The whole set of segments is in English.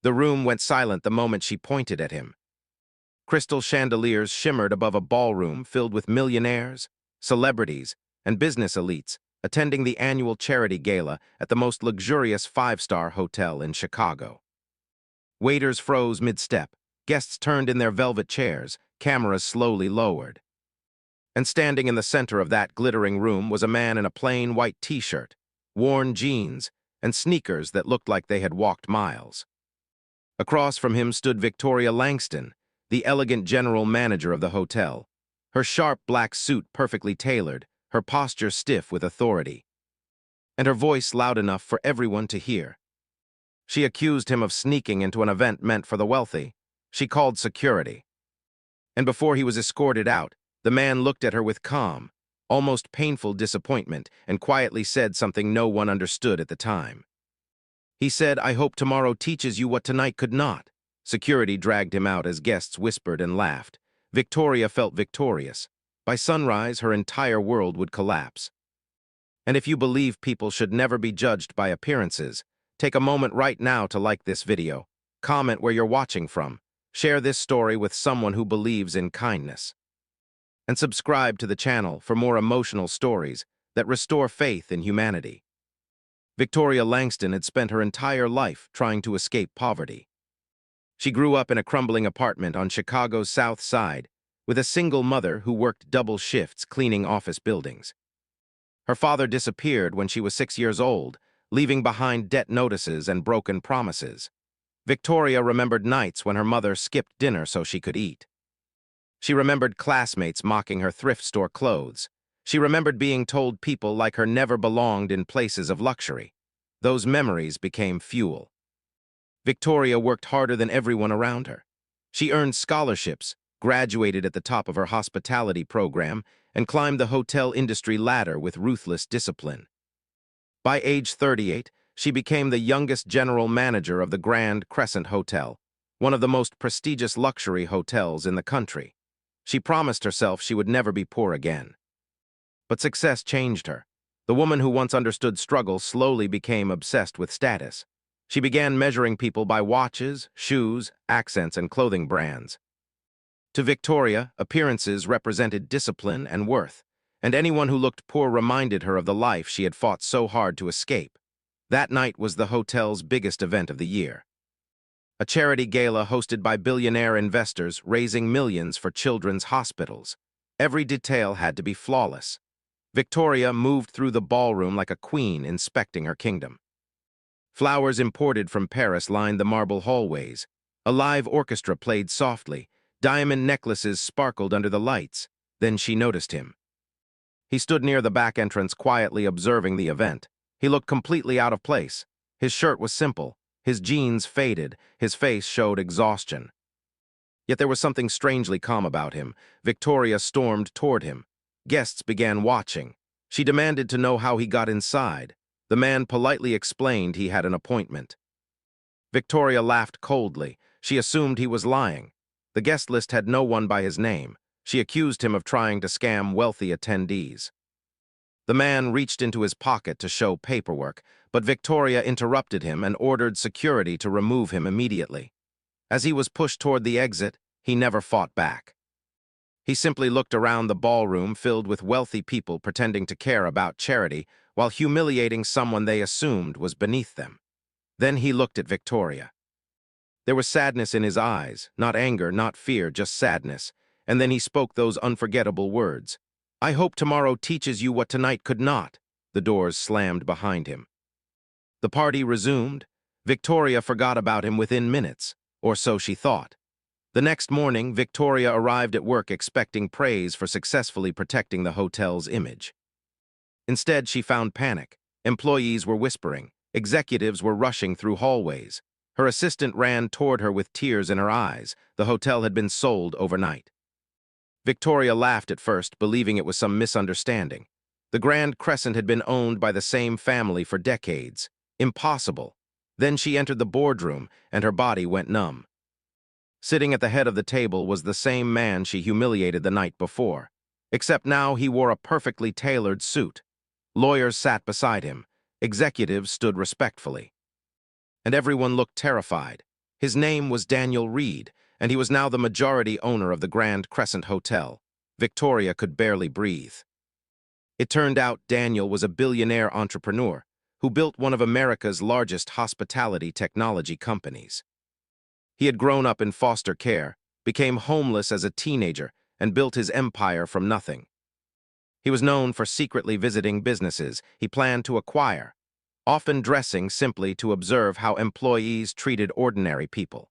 The room went silent the moment she pointed at him. Crystal chandeliers shimmered above a ballroom filled with millionaires, celebrities, and business elites attending the annual charity gala at the most luxurious five-star hotel in Chicago. Waiters froze mid-step, guests turned in their velvet chairs, cameras slowly lowered. And standing in the center of that glittering room was a man in a plain white t-shirt, worn jeans, and sneakers that looked like they had walked miles. Across from him stood Victoria Langston, the elegant general manager of the hotel, her sharp black suit perfectly tailored, her posture stiff with authority, and her voice loud enough for everyone to hear. She accused him of sneaking into an event meant for the wealthy. She called security. And before he was escorted out, the man looked at her with calm, almost painful disappointment and quietly said something no one understood at the time. He said, "I hope tomorrow teaches you what tonight could not." Security dragged him out as guests whispered and laughed. Victoria felt victorious. By sunrise, her entire world would collapse. And if you believe people should never be judged by appearances, take a moment right now to like this video, comment where you're watching from, share this story with someone who believes in kindness, and subscribe to the channel for more emotional stories that restore faith in humanity. Victoria Langston had spent her entire life trying to escape poverty. She grew up in a crumbling apartment on Chicago's South Side with a single mother who worked double shifts cleaning office buildings. Her father disappeared when she was 6 years old, leaving behind debt notices and broken promises. Victoria remembered nights when her mother skipped dinner so she could eat. She remembered classmates mocking her thrift store clothes. She remembered being told people like her never belonged in places of luxury. Those memories became fuel. Victoria worked harder than everyone around her. She earned scholarships, graduated at the top of her hospitality program, and climbed the hotel industry ladder with ruthless discipline. By age 38, she became the youngest general manager of the Grand Crescent Hotel, one of the most prestigious luxury hotels in the country. She promised herself she would never be poor again. But success changed her. The woman who once understood struggle slowly became obsessed with status. She began measuring people by watches, shoes, accents, and clothing brands. To Victoria, appearances represented discipline and worth, and anyone who looked poor reminded her of the life she had fought so hard to escape. That night was the hotel's biggest event of the year. A charity gala hosted by billionaire investors raising millions for children's hospitals. Every detail had to be flawless. Victoria moved through the ballroom like a queen inspecting her kingdom. Flowers imported from Paris lined the marble hallways. A live orchestra played softly. Diamond necklaces sparkled under the lights. Then she noticed him. He stood near the back entrance quietly observing the event. He looked completely out of place. His shirt was simple. His jeans faded. His face showed exhaustion. Yet there was something strangely calm about him. Victoria stormed toward him. Guests began watching. She demanded to know how he got inside. The man politely explained he had an appointment. Victoria laughed coldly. She assumed he was lying. The guest list had no one by his name. She accused him of trying to scam wealthy attendees. The man reached into his pocket to show paperwork, but Victoria interrupted him and ordered security to remove him immediately. As he was pushed toward the exit, he never fought back. He simply looked around the ballroom filled with wealthy people pretending to care about charity while humiliating someone they assumed was beneath them. Then he looked at Victoria. There was sadness in his eyes, not anger, not fear, just sadness. And then he spoke those unforgettable words. "I hope tomorrow teaches you what tonight could not." The doors slammed behind him. The party resumed. Victoria forgot about him within minutes, or so she thought. The next morning, Victoria arrived at work expecting praise for successfully protecting the hotel's image. Instead, she found panic. Employees were whispering. Executives were rushing through hallways. Her assistant ran toward her with tears in her eyes. The hotel had been sold overnight. Victoria laughed at first, believing it was some misunderstanding. The Grand Crescent had been owned by the same family for decades. Impossible. Then she entered the boardroom, and her body went numb. Sitting at the head of the table was the same man she humiliated the night before, except now he wore a perfectly tailored suit. Lawyers sat beside him. Executives stood respectfully. And everyone looked terrified. His name was Daniel Reed, and he was now the majority owner of the Grand Crescent Hotel. Victoria could barely breathe. It turned out Daniel was a billionaire entrepreneur who built one of America's largest hospitality technology companies. He had grown up in foster care, became homeless as a teenager, and built his empire from nothing. He was known for secretly visiting businesses he planned to acquire, often dressing simply to observe how employees treated ordinary people.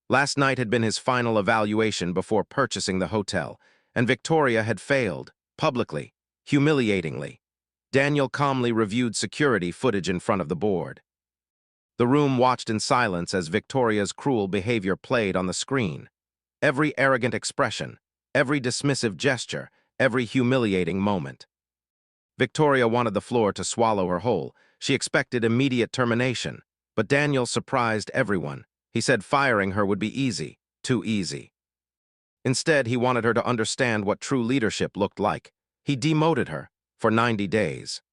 Last night had been his final evaluation before purchasing the hotel, and Victoria had failed, publicly, humiliatingly. Daniel calmly reviewed security footage in front of the board. The room watched in silence as Victoria's cruel behavior played on the screen. Every arrogant expression, every dismissive gesture, every humiliating moment. Victoria wanted the floor to swallow her whole. She expected immediate termination, but Daniel surprised everyone. He said firing her would be easy, too easy. Instead, he wanted her to understand what true leadership looked like. He demoted her for 90 days.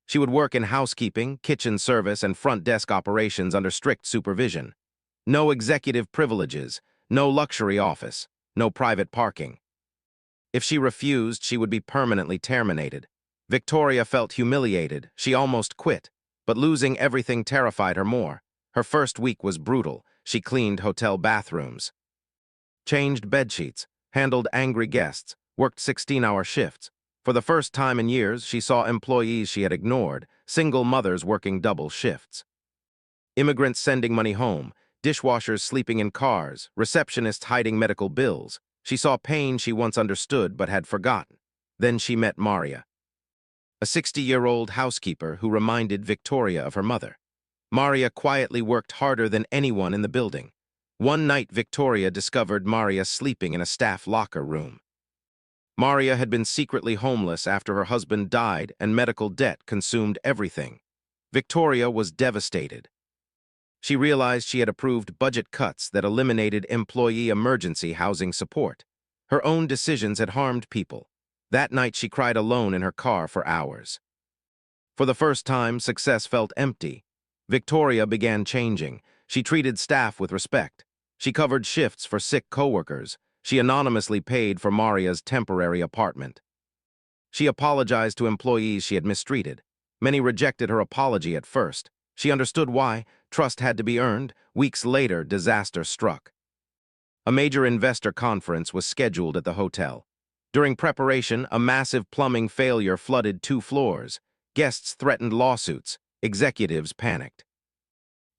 She would work in housekeeping, kitchen service, and front desk operations under strict supervision. No executive privileges, no luxury office, no private parking. If she refused, she would be permanently terminated. Victoria felt humiliated. She almost quit, but losing everything terrified her more. Her first week was brutal. She cleaned hotel bathrooms, changed bedsheets, handled angry guests, worked 16-hour shifts. For the first time in years, she saw employees she had ignored, single mothers working double shifts, immigrants sending money home, dishwashers sleeping in cars, receptionists hiding medical bills. She saw pain she once understood but had forgotten. Then she met Maria, a 60-year-old housekeeper who reminded Victoria of her mother. Maria quietly worked harder than anyone in the building. One night, Victoria discovered Maria sleeping in a staff locker room. Maria had been secretly homeless after her husband died and medical debt consumed everything. Victoria was devastated. She realized she had approved budget cuts that eliminated employee emergency housing support. Her own decisions had harmed people. That night, she cried alone in her car for hours. For the first time, success felt empty. Victoria began changing. She treated staff with respect. She covered shifts for sick coworkers. She anonymously paid for Maria's temporary apartment. She apologized to employees she had mistreated. Many rejected her apology at first. She understood why. Trust had to be earned. Weeks later, disaster struck. A major investor conference was scheduled at the hotel. During preparation, a massive plumbing failure flooded 2 floors. Guests threatened lawsuits. Executives panicked.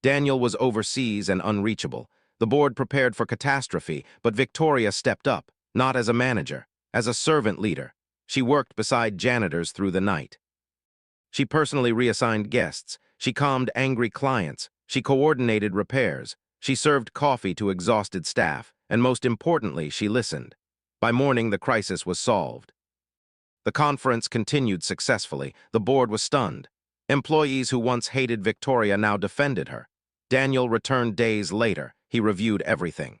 Daniel was overseas and unreachable. The board prepared for catastrophe, but Victoria stepped up, not as a manager, as a servant leader. She worked beside janitors through the night. She personally reassigned guests. She calmed angry clients. She coordinated repairs. She served coffee to exhausted staff. And most importantly, she listened. By morning, the crisis was solved. The conference continued successfully. The board was stunned. Employees who once hated Victoria now defended her. Daniel returned days later. He reviewed everything.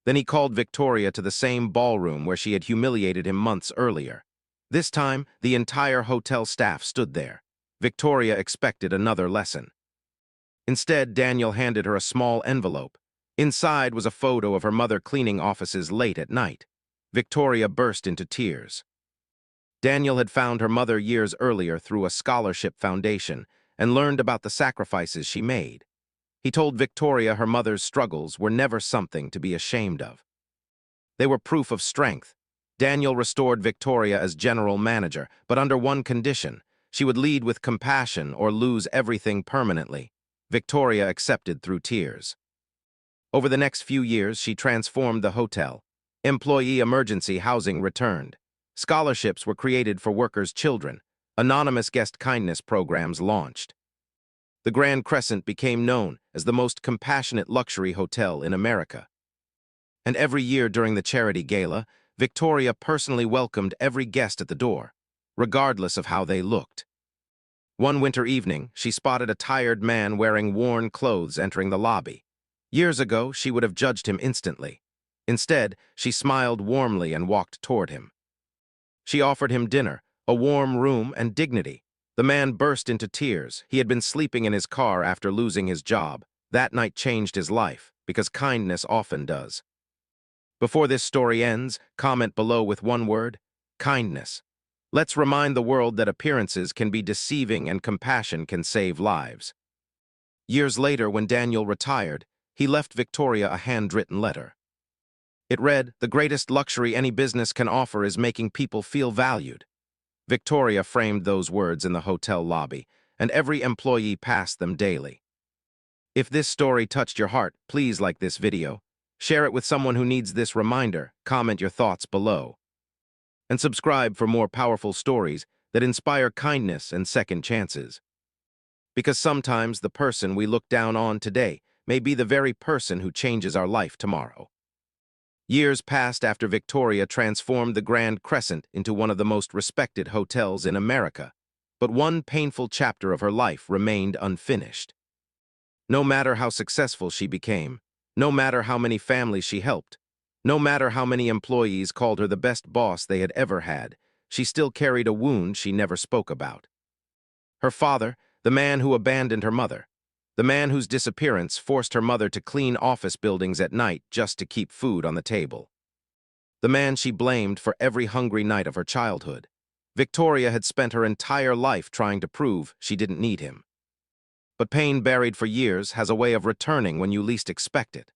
Then he called Victoria to the same ballroom where she had humiliated him months earlier. This time, the entire hotel staff stood there. Victoria expected another lesson. Instead, Daniel handed her a small envelope. Inside was a photo of her mother cleaning offices late at night. Victoria burst into tears. Daniel had found her mother years earlier through a scholarship foundation and learned about the sacrifices she made. He told Victoria her mother's struggles were never something to be ashamed of. They were proof of strength. Daniel restored Victoria as general manager, but under one condition: she would lead with compassion or lose everything permanently. Victoria accepted through tears. Over the next few years, she transformed the hotel. Employee emergency housing returned. Scholarships were created for workers' children. Anonymous guest kindness programs launched. The Grand Crescent became known as the most compassionate luxury hotel in America. And every year during the charity gala, Victoria personally welcomed every guest at the door, regardless of how they looked. One winter evening, she spotted a tired man wearing worn clothes entering the lobby. Years ago, she would have judged him instantly. Instead, she smiled warmly and walked toward him. She offered him dinner, a warm room, and dignity. The man burst into tears. He had been sleeping in his car after losing his job. That night changed his life, because kindness often does. Before this story ends, comment below with one word: kindness. Let's remind the world that appearances can be deceiving and compassion can save lives. Years later, when Daniel retired, he left Victoria a handwritten letter. It read, "The greatest luxury any business can offer is making people feel valued." Victoria framed those words in the hotel lobby, and every employee passed them daily. If this story touched your heart, please like this video, share it with someone who needs this reminder, comment your thoughts below, and subscribe for more powerful stories that inspire kindness and second chances. Because sometimes the person we look down on today may be the very person who changes our life tomorrow. Years passed after Victoria transformed the Grand Crescent into one of the most respected hotels in America, but one painful chapter of her life remained unfinished. No matter how successful she became, no matter how many families she helped, no matter how many employees called her the best boss they had ever had, she still carried a wound she never spoke about. Her father, the man who abandoned her mother, the man whose disappearance forced her mother to clean office buildings at night just to keep food on the table. The man she blamed for every hungry night of her childhood. Victoria had spent her entire life trying to prove she didn't need him. But pain buried for years has a way of returning when you least expect it.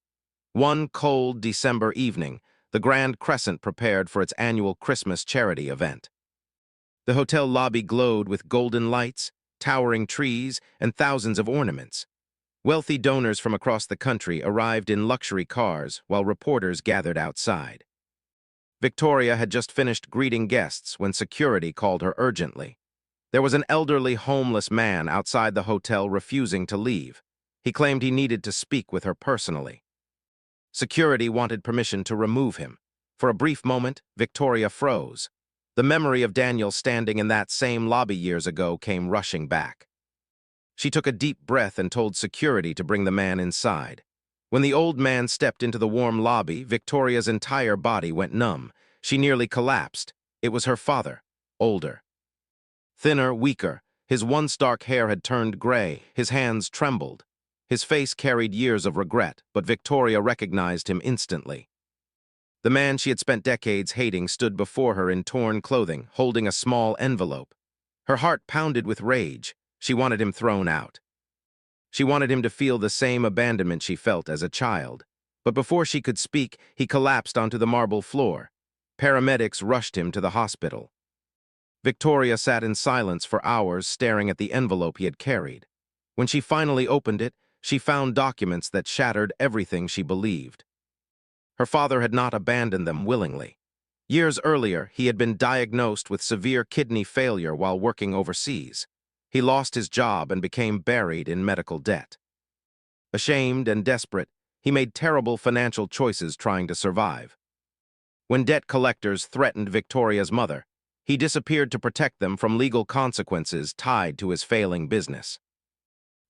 One cold December evening, the Grand Crescent prepared for its annual Christmas charity event. The hotel lobby glowed with golden lights, towering trees, and thousands of ornaments. Wealthy donors from across the country arrived in luxury cars while reporters gathered outside. Victoria had just finished greeting guests when security called her urgently. There was an elderly homeless man outside the hotel refusing to leave. He claimed he needed to speak with her personally. Security wanted permission to remove him. For a brief moment, Victoria froze. The memory of Daniel standing in that same lobby years ago came rushing back. She took a deep breath and told security to bring the man inside. When the old man stepped into the warm lobby, Victoria's entire body went numb. She nearly collapsed. It was her father, older. Thinner, weaker, his once dark hair had turned gray, his hands trembled. His face carried years of regret, but Victoria recognized him instantly. The man she had spent decades hating stood before her in torn clothing, holding a small envelope. Her heart pounded with rage. She wanted him thrown out. She wanted him to feel the same abandonment she felt as a child. But before she could speak, he collapsed onto the marble floor. Paramedics rushed him to the hospital. Victoria sat in silence for hours, staring at the envelope he had carried. When she finally opened it, she found documents that shattered everything she believed. Her father had not abandoned them willingly. Years earlier, he had been diagnosed with severe kidney failure while working overseas. He lost his job and became buried in medical debt. Ashamed and desperate, he made terrible financial choices trying to survive. When debt collectors threatened Victoria's mother, he disappeared to protect them from legal consequences tied to his failing business.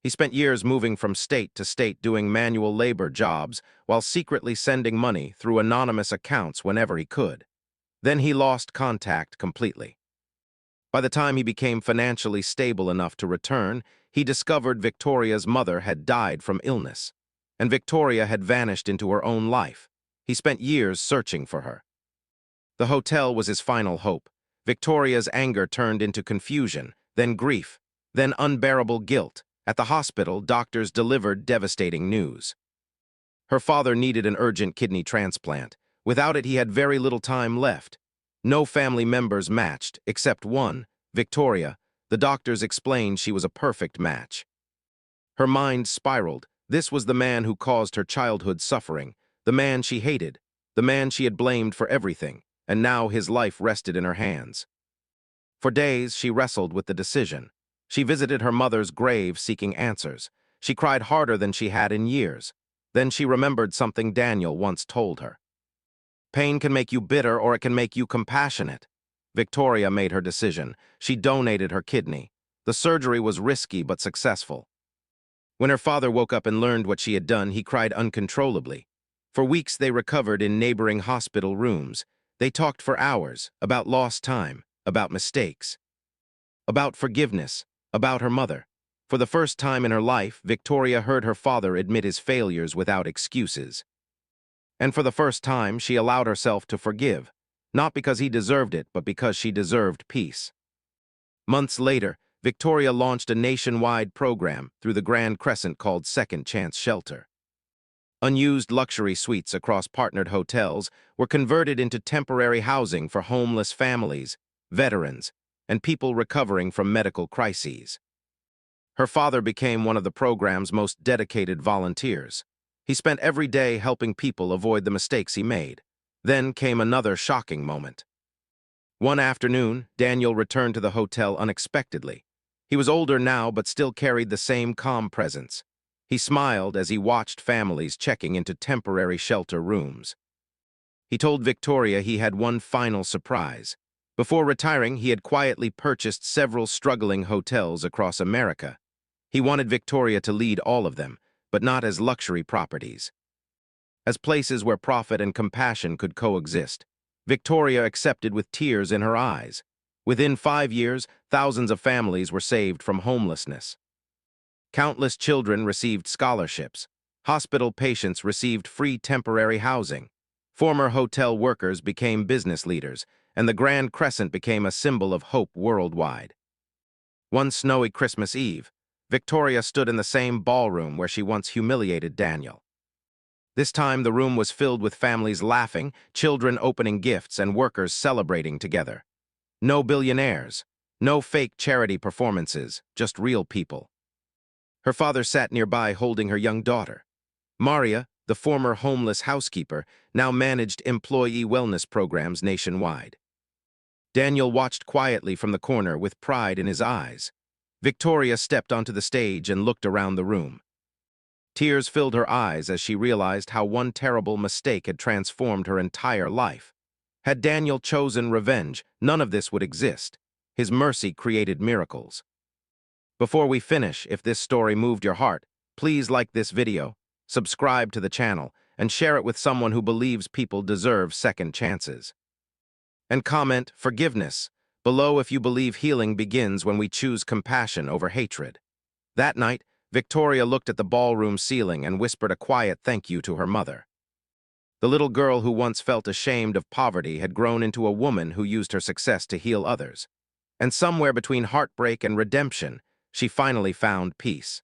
He spent years moving from state to state doing manual labor jobs while secretly sending money through anonymous accounts whenever he could. Then he lost contact completely. By the time he became financially stable enough to return, he discovered Victoria's mother had died from illness, and Victoria had vanished into her own life. He spent years searching for her. The hotel was his final hope. Victoria's anger turned into confusion, then grief, then unbearable guilt. At the hospital, doctors delivered devastating news. Her father needed an urgent kidney transplant. Without it, he had very little time left. No family members matched, except one, Victoria. The doctors explained she was a perfect match. Her mind spiraled. This was the man who caused her childhood suffering, the man she hated, the man she had blamed for everything, and now his life rested in her hands. For days, she wrestled with the decision. She visited her mother's grave seeking answers. She cried harder than she had in years. Then she remembered something Daniel once told her. Pain can make you bitter or it can make you compassionate. Victoria made her decision. She donated her kidney. The surgery was risky but successful. When her father woke up and learned what she had done, he cried uncontrollably. For weeks they recovered in neighboring hospital rooms. They talked for hours about lost time, about mistakes, about forgiveness, about her mother. For the first time in her life, Victoria heard her father admit his failures without excuses. And for the first time, she allowed herself to forgive, not because he deserved it, but because she deserved peace. Months later, Victoria launched a nationwide program through the Grand Crescent called Second Chance Shelter. Unused luxury suites across partnered hotels were converted into temporary housing for homeless families, veterans, and people recovering from medical crises. Her father became one of the program's most dedicated volunteers. He spent every day helping people avoid the mistakes he made. Then came another shocking moment. One afternoon, Daniel returned to the hotel unexpectedly. He was older now, but still carried the same calm presence. He smiled as he watched families checking into temporary shelter rooms. He told Victoria he had one final surprise. Before retiring, he had quietly purchased several struggling hotels across America. He wanted Victoria to lead all of them, but not as luxury properties. As places where profit and compassion could coexist. Victoria accepted with tears in her eyes. Within 5 years, thousands of families were saved from homelessness. Countless children received scholarships. Hospital patients received free temporary housing. Former hotel workers became business leaders, and the Grand Crescent became a symbol of hope worldwide. One snowy Christmas Eve, Victoria stood in the same ballroom where she once humiliated Daniel. This time, the room was filled with families laughing, children opening gifts, and workers celebrating together. No billionaires, no fake charity performances, just real people. Her father sat nearby holding her young daughter. Maria, the former homeless housekeeper, now managed employee wellness programs nationwide. Daniel watched quietly from the corner with pride in his eyes. Victoria stepped onto the stage and looked around the room. Tears filled her eyes as she realized how one terrible mistake had transformed her entire life. Had Daniel chosen revenge, none of this would exist. His mercy created miracles. Before we finish, if this story moved your heart, please like this video, subscribe to the channel, and share it with someone who believes people deserve second chances. And comment forgiveness below if you believe healing begins when we choose compassion over hatred. That night, Victoria looked at the ballroom ceiling and whispered a quiet thank you to her mother. The little girl who once felt ashamed of poverty had grown into a woman who used her success to heal others. And somewhere between heartbreak and redemption, she finally found peace.